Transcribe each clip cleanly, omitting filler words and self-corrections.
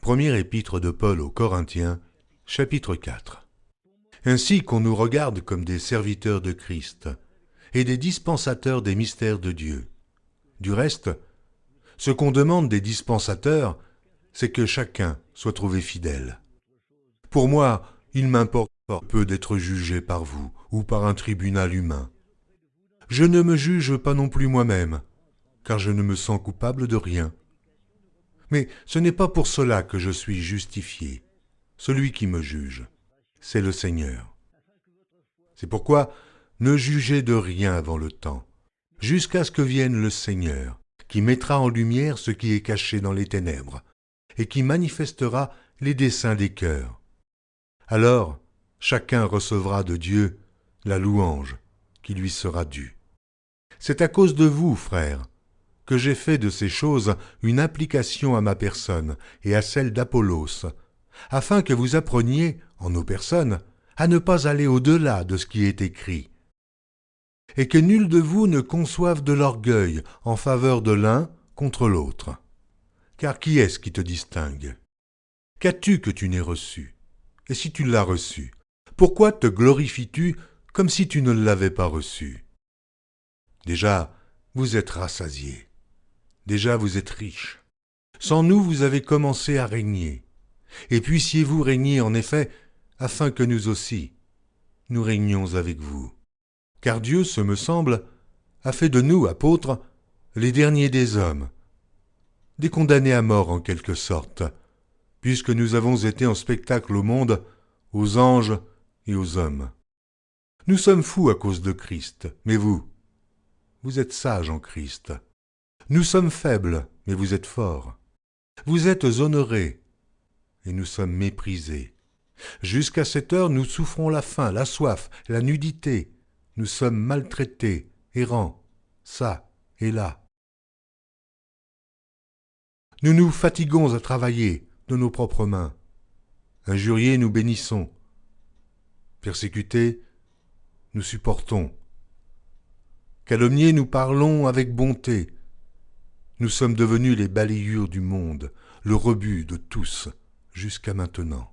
Première épître de Paul aux Corinthiens, chapitre 4. Ainsi qu'on nous regarde comme des serviteurs de Christ et des dispensateurs des mystères de Dieu. Du reste, ce qu'on demande des dispensateurs, c'est que chacun soit trouvé fidèle. Pour moi, il m'importe fort peu d'être jugé par vous ou par un tribunal humain. Je ne me juge pas non plus moi-même, car je ne me sens coupable de rien. Mais ce n'est pas pour cela que je suis justifié. Celui qui me juge, c'est le Seigneur. C'est pourquoi ne jugez de rien avant le temps, jusqu'à ce que vienne le Seigneur, qui mettra en lumière ce qui est caché dans les ténèbres, et qui manifestera les desseins des cœurs. Alors, chacun recevra de Dieu la louange qui lui sera due. C'est à cause de vous, frères, que j'ai fait de ces choses une application à ma personne et à celle d'Apollos, afin que vous appreniez, en nos personnes, à ne pas aller au-delà de ce qui est écrit, et que nul de vous ne conçoive de l'orgueil en faveur de l'un contre l'autre. Car qui est-ce qui te distingue? Qu'as-tu que tu n'aies reçu? Et si tu l'as reçu, pourquoi te glorifies-tu comme si tu ne l'avais pas reçu? Déjà, vous êtes rassasiés. Déjà, vous êtes riches. Sans nous, vous avez commencé à régner. Et puissiez-vous régner, en effet, afin que nous aussi, nous régnions avec vous. Car Dieu, ce me semble, a fait de nous, apôtres, les derniers des hommes, des condamnés à mort en quelque sorte, puisque nous avons été en spectacle au monde, aux anges et aux hommes. Nous sommes fous à cause de Christ, mais vous êtes sages en Christ. Nous sommes faibles, mais vous êtes forts. Vous êtes honorés, et nous sommes méprisés. Jusqu'à cette heure, nous souffrons la faim, la soif, la nudité. Nous sommes maltraités, errants, ça et là. Nous nous fatiguons à travailler de nos propres mains. Injuriés, nous bénissons. Persécutés, nous supportons. Calomniés, nous parlons avec bonté. Nous sommes devenus les balayures du monde, le rebut de tous, jusqu'à maintenant.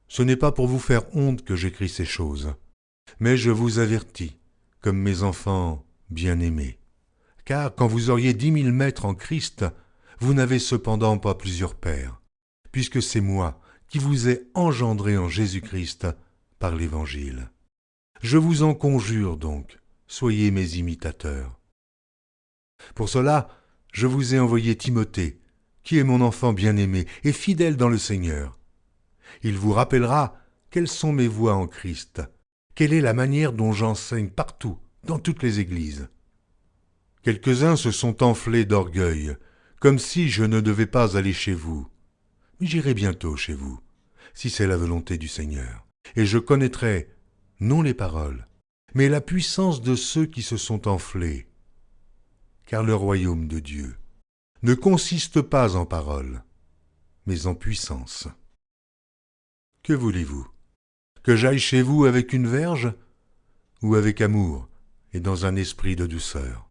Ce n'est pas pour vous faire honte que j'écris ces choses, mais je vous avertis, comme mes enfants bien-aimés. Car quand vous auriez 10 000 maîtres en Christ, vous n'avez cependant pas plusieurs pères, puisque c'est moi qui vous ai engendré en Jésus-Christ par l'Évangile. Je vous en conjure donc, soyez mes imitateurs. Pour cela, je vous ai envoyé Timothée, qui est mon enfant bien-aimé et fidèle dans le Seigneur. Il vous rappellera quelles sont mes voies en Christ, quelle est la manière dont j'enseigne partout, dans toutes les églises. Quelques-uns se sont enflés d'orgueil, comme si je ne devais pas aller chez vous. Mais j'irai bientôt chez vous, si c'est la volonté du Seigneur, et je connaîtrai, non les paroles, mais la puissance de ceux qui se sont enflés. Car le royaume de Dieu ne consiste pas en paroles, mais en puissance. Que voulez-vous? Que j'aille chez vous avec une verge, ou avec amour et dans un esprit de douceur?